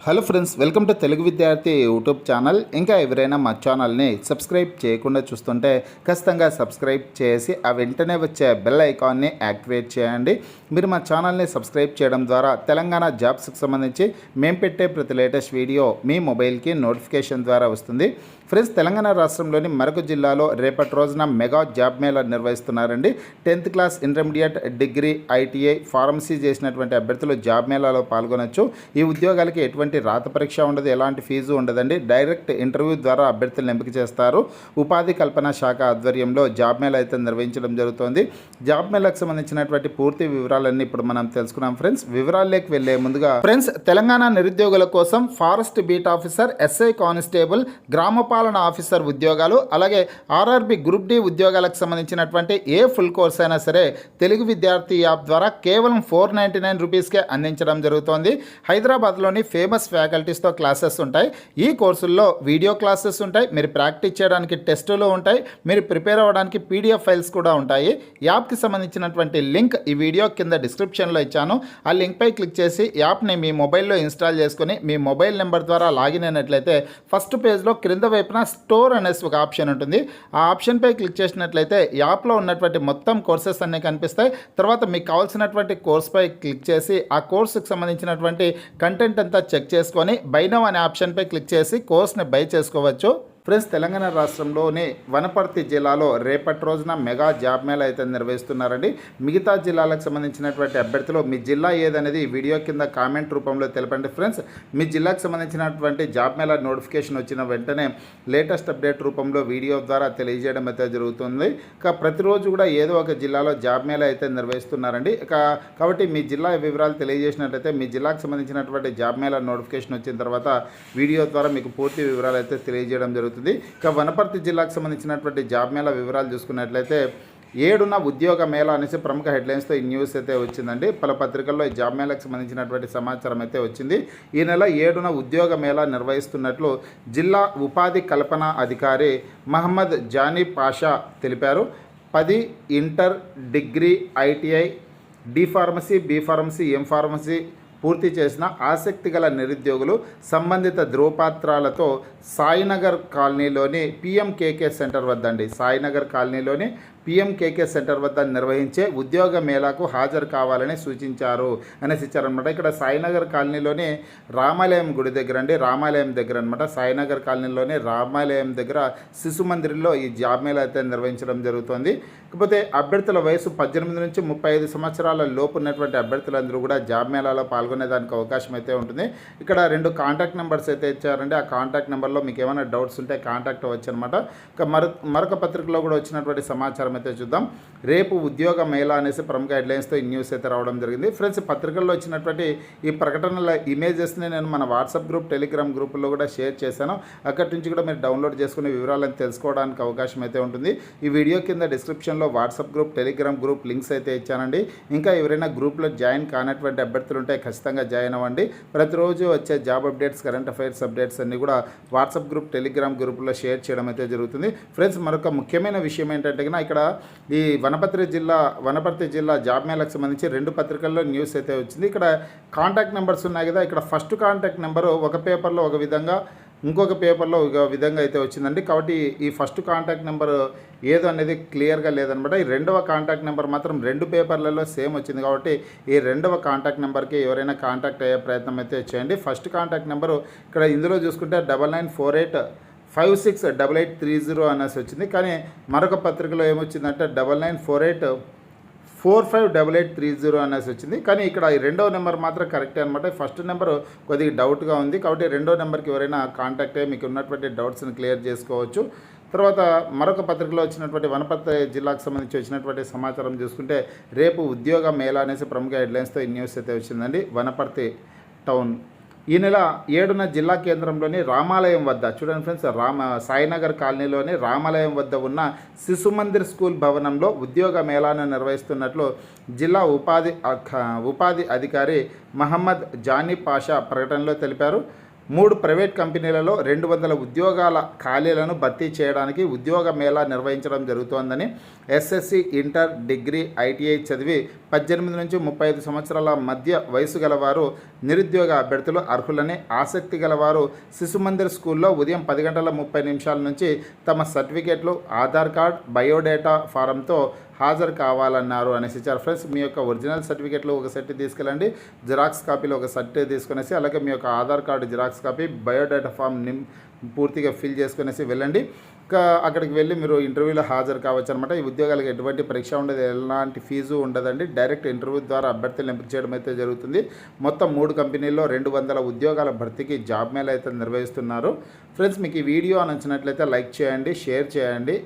Hello friends, welcome to Telugu విద్యార్థి YouTube channel. ఇంకా ఎవరైనా మా ఛానల్ని సబ్స్క్రైబ్ చేయకుండా చూస్తుంటే ఖచ్చితంగా సబ్స్క్రైబ్ చేసి ఆ వెంటనే వచ్చే బెల్ ఐకాన్ని యాక్టివేట్ చేయండి. మీరు మా ఛానల్ని సబ్స్క్రైబ్ చేయడం ద్వారా తెలంగాణ జాబ్స్కి సంబంధించి మేము పెట్టే ప్రతి లేటెస్ట్ వీడియో మీ మొబైల్కి నోటిఫికేషన్ ద్వారా వస్తుంది. ఫ్రెండ్స్, తెలంగాణ రాష్ట్రంలోని మరొక జిల్లాలో రేపటి రోజున మెగా జాబ్ మేళా నిర్వహిస్తున్నారండి. 10th class, intermediate, degree, ITI, pharmacy చేసినటువంటి అభ్యర్థులు జాబ్ మేళాలో పాల్గొనవచ్చు. ఈ ఉద్యోగాలకి ఎటువంటి రాత పరీక్ష ఉండదు, ఎలాంటి ఫీజు ఉండదండి. డైరెక్ట్ ఇంటర్వ్యూ ద్వారా అభ్యర్థులను ఎంపిక చేస్తారు. ఉపాధి కల్పన శాఖ ఆధ్వర్యంలో జాబ్ మేళా అయితే నిర్వహించడం జరుగుతోంది. జాబ్ మేళాకు సంబంధించినటువంటి పూర్తి వివరాలన్నీ ఇప్పుడు మనం తెలుసుకున్నాం. ఫ్రెండ్స్, వివరాల్లోకి వెళ్లే ముందుగా ఫ్రెండ్స్, తెలంగాణ నిరుద్యోగుల కోసం forest beat officer, SI constable, గ్రామ పాలన ఆఫీసర్ ఉద్యోగాలు, అలాగే ఆర్ఆర్బి గ్రూప్ డి ఉద్యోగాలకు సంబంధించినటువంటి ఏ ఫుల్ కోర్స్ అయినా సరే తెలుగు విద్యార్థి యాప్ ద్వారా కేవలం 499 రూపీస్కే అందించడం జరుగుతోంది. హైదరాబాద్లోని ఫేమస్ ఫ్యాకల్టీస్తో క్లాసెస్ ఉంటాయి. ఈ కోర్సుల్లో వీడియో క్లాసెస్ ఉంటాయి, మీరు ప్రాక్టీస్ చేయడానికి టెస్టులు ఉంటాయి, మీరు ప్రిపేర్ అవ్వడానికి పీడిఎఫ్ ఫైల్స్ కూడా ఉంటాయి. యాప్కి సంబంధించినటువంటి లింక్ ఈ వీడియో కింద డిస్క్రిప్షన్లో ఇచ్చాను. ఆ లింక్పై క్లిక్ చేసి యాప్ని మీ మొబైల్లో ఇన్స్టాల్ చేసుకుని మీ మొబైల్ నెంబర్ ద్వారా లాగిన్ అయినట్లయితే ఫస్ట్ పేజ్లో క్రింద వైపున స్టోర్ అనేసి ఒక ఆప్షన్ ఉంటుంది. ఆ ఆప్షన్పై క్లిక్ చేసినట్లయితే యాప్లో ఉన్నటువంటి మొత్తం కోర్సెస్ అన్నీ కనిపిస్తాయి. తర్వాత మీకు కావాల్సినటువంటి కోర్స్పై క్లిక్ చేసి ఆ కోర్సుకు సంబంధించినటువంటి కంటెంట్ అంతా చెక్ చేసుకొని బై నౌ అనే ఆప్షన్పై క్లిక్ చేసి కోర్స్ని బై చేసుకోవచ్చు. ఫ్రెండ్స్, తెలంగాణ రాష్ట్రంలోని వనపర్తి జిల్లాలో రేపటి రోజున మెగా జాబ్ మేళా అయితే నిర్వహిస్తున్నారండి. మిగతా జిల్లాలకు సంబంధించినటువంటి అభ్యర్థులు మీ జిల్లా ఏదనేది వీడియో కింద కామెంట్ రూపంలో తెలపండి. ఫ్రెండ్స్, మీ జిల్లాకు సంబంధించినటువంటి జాబ్ మేళా నోటిఫికేషన్ వచ్చిన వెంటనే లేటెస్ట్ అప్డేట్ రూపంలో వీడియో ద్వారా తెలియజేయడం అయితే జరుగుతుంది. ఇక ప్రతిరోజు కూడా ఏదో ఒక జిల్లాలో జాబ్ మేళా అయితే నిర్వహిస్తున్నారండి. కాబట్టి మీ జిల్లా వివరాలు తెలియజేసినట్లయితే మీ జిల్లాకు సంబంధించినటువంటి జాబ్ మేళా నోటిఫికేషన్ వచ్చిన తర్వాత వీడియో ద్వారా మీకు పూర్తి వివరాలు అయితే తెలియజేయడం జరుగుతుంది. ఇక వనపర్తి జిల్లాకు సంబంధించినటువంటి జాబ్ మేళా వివరాలు చూసుకున్నట్లయితే 7న ఉద్యోగ మేళా అనేసి ప్రముఖ హెడ్లైన్స్తో ఈ న్యూస్ అయితే వచ్చిందండి. పలు పత్రికల్లో ఈ జాబ్ మేళాకు సంబంధించినటువంటి సమాచారం అయితే వచ్చింది. ఈ నెల 7న ఉద్యోగ మేళా నిర్వహిస్తున్నట్లు జిల్లా ఉపాధి కల్పన అధికారి మహమ్మద్ జానీ పాషా తెలిపారు. 10 inter, degree, ITI, D pharmacy, B pharmacy, M pharmacy పూర్తి చేసిన ఆసక్తి గల నిరుద్యోగులు సంబంధిత ధ్రువపత్రాలతో సాయినగర్ కాలనీలోని పిఎంకేకే సెంటర్ వద్దండి సాయినగర్ కాలనీలోని పిఎంకేకే సెంటర్ వద్ద నిర్వహించే ఉద్యోగ మేళాకు హాజరు కావాలని సూచించారు అనేసి ఇచ్చారనమాట. ఇక్కడ సాయినగర్ కాలనీలోని రామాలయం గుడి దగ్గర అండి, రామాలయం దగ్గర అనమాట. సాయినగర్ కాలనీలోని రామాలయం దగ్గర శిశు మందిరంలో ఈ జాబ్ మేళా అయితే నిర్వహించడం జరుగుతుంది. కాకపోతే అభ్యర్థుల వయసు 18 నుంచి 35 సంవత్సరాల లోపు ఉన్నటువంటి అభ్యర్థులందరూ కూడా జాబ్ మేళాలో పాల్గొనేదానికి అవకాశం అయితే ఉంటుంది. ఇక్కడ 2 కాంటాక్ట్ నెంబర్స్ అయితే ఇచ్చారండి. ఆ కాంటాక్ట్ నెంబర్లో మీకు ఏమైనా డౌట్స్ ఉంటే కాంటాక్ట్ అవ్వచ్చు అనమాట. ఇక మరొక పత్రికలో కూడా వచ్చినటువంటి సమాచారం అయితే చూద్దాం. రేపు ఉద్యోగ మేళా అనేసి ప్రముఖ హెడ్లైన్స్తో ఈ న్యూస్ అయితే రావడం జరిగింది. ఫ్రెండ్స్, పత్రికల్లో వచ్చినటువంటి ఈ ప్రకటనల ఇమేజెస్ని నేను మన వాట్సాప్ గ్రూప్, టెలిగ్రామ్ గ్రూపుల్లో కూడా షేర్ చేశాను. అక్కడి నుంచి కూడా మీరు డౌన్లోడ్ చేసుకునే వివరాలను తెలుసుకోవడానికి అవకాశం అయితే ఉంటుంది. ఈ వీడియో కింద డిస్క్రిప్షన్లో WhatsApp group, Telegram group links అయితే ఇచ్చానండి. ఇంకా ఎవరైనా గ్రూప్లో జాయిన్ కానటువంటి అభ్యర్థులు ఉంటే ఖచ్చితంగా జాయిన్ అవ్వండి. ప్రతిరోజు వచ్చే job updates, current affairs updates అన్నీ కూడా వాట్సాప్ గ్రూప్, టెలిగ్రామ్ గ్రూపుల్లో షేర్ చేయడం అయితే జరుగుతుంది. ఫ్రెండ్స్, మరొక ముఖ్యమైన విషయం ఏంటంటే ఇక్కడ ఈ వనపర్తి జిల్లా జాబ్ మేళాకు సంబంధించి 2 పత్రికల్లో న్యూస్ అయితే వచ్చింది. ఇక్కడ కాంటాక్ట్ నెంబర్స్ ఉన్నాయి కదా, ఇక్కడ ఫస్ట్ కాంటాక్ట్ నెంబరు ఒక పేపర్లో ఒక విధంగా, ఇంకొక పేపర్లో ఒక విధంగా అయితే వచ్చిందండి. కాబట్టి ఈ ఫస్ట్ కాంటాక్ట్ నెంబర్ ఏదో అనేది క్లియర్గా లేదనమాట. ఈ 2వ కాంటాక్ట్ నెంబర్ మాత్రం 2 పేపర్లలో సేమ్ వచ్చింది. కాబట్టి ఈ 2వ కాంటాక్ట్ నెంబర్కి ఎవరైనా కాంటాక్ట్ అయ్యే ప్రయత్నం అయితే చేయండి. ఫస్ట్ కాంటాక్ట్ నెంబరు ఇక్కడ ఇందులో చూసుకుంటే 9948568830 అనేసి వచ్చింది. కానీ మరొక పత్రికలో ఏమొచ్చిందంటే 9948458830 అనేసి వచ్చింది. కానీ ఇక్కడ ఈ 2వ నెంబర్ మాత్రం కరెక్టే అనమాట. ఫస్ట్ నెంబర్ కొద్దిగా డౌట్గా ఉంది. కాబట్టి 2వ నెంబర్కి ఎవరైనా కాంటాక్ట్ అయ్యి మీకు ఉన్నటువంటి డౌట్స్ని క్లియర్ చేసుకోవచ్చు. తర్వాత మరొక పత్రికలో వచ్చినటువంటి వనపర్తి జిల్లాకు సంబంధించి వచ్చినటువంటి సమాచారం చూసుకుంటే రేపు ఉద్యోగ మేళా అనేసి ప్రముఖ హెడ్లైన్స్తో ఈ న్యూస్ అయితే వచ్చిందండి. వనపర్తి టౌన్ ఈ నెల 7న జిల్లా కేంద్రంలోని రామాలయం వద్ద చూడండి ఫ్రెండ్స్, సాయినగర్ కాలనీలోని రామాలయం వద్ద ఉన్న శిశు మందిర్ స్కూల్ భవనంలో ఉద్యోగ మేళాను నిర్వహిస్తున్నట్లు జిల్లా ఉపాధి అధికారి మహమ్మద్ జానీ పాషా ప్రకటనలో తెలిపారు. 3 ప్రైవేట్ కంపెనీలలో 200 ఉద్యోగాల ఖాళీలను భర్తీ చేయడానికి ఉద్యోగ మేళా నిర్వహించడం జరుగుతోందని ఎస్ఎస్సి, ఇంటర్, డిగ్రీ, ఐటీఐ చదివి 18 నుంచి 35 సంవత్సరాల మధ్య వయసు గలవారు నిరుద్యోగ అభ్యర్థులు అర్హులని, ఆసక్తి గలవారు శిశుమందిర్ స్కూల్లో ఉదయం 10 గంటల 30 నిమిషాల నుంచి తమ సర్టిఫికేట్లు, ఆధార్ కార్డ్, బయోడేటా ఫారంతో హాజరు కావాలన్నారు అనేసి ఇచ్చారు. ఫ్రెండ్స్, మీ యొక్క ఒరిజినల్ సర్టిఫికేట్లు ఒక సెట్ తీసుకెళ్ళండి, జిరాక్స్ కాపీలు ఒక సెట్ తీసుకునేసి, అలాగే మీ యొక్క Aadhaar card xerox copy, biodata form పూర్తిగా ఫిల్ చేసుకునేసి వెళ్ళండి. అక్కడికి వెళ్ళి మీరు ఇంటర్వ్యూలో హాజరు కావచ్చు అనమాట. ఈ ఉద్యోగాలకు ఎటువంటి పరీక్ష ఉండదు, ఎలాంటి ఫీజు ఉండదండి. డైరెక్ట్ ఇంటర్వ్యూ ద్వారా అభ్యర్థులను ఎంపిక చేయడం అయితే జరుగుతుంది. మొత్తం 3 కంపెనీల్లో 200 ఉద్యోగాల భర్తీకి జాబ్ మేళా అయితే నిర్వహిస్తున్నారు. ఫ్రెండ్స్, మీకు ఈ వీడియో నచ్చినట్లయితే లైక్ చేయండి, షేర్ చేయండి.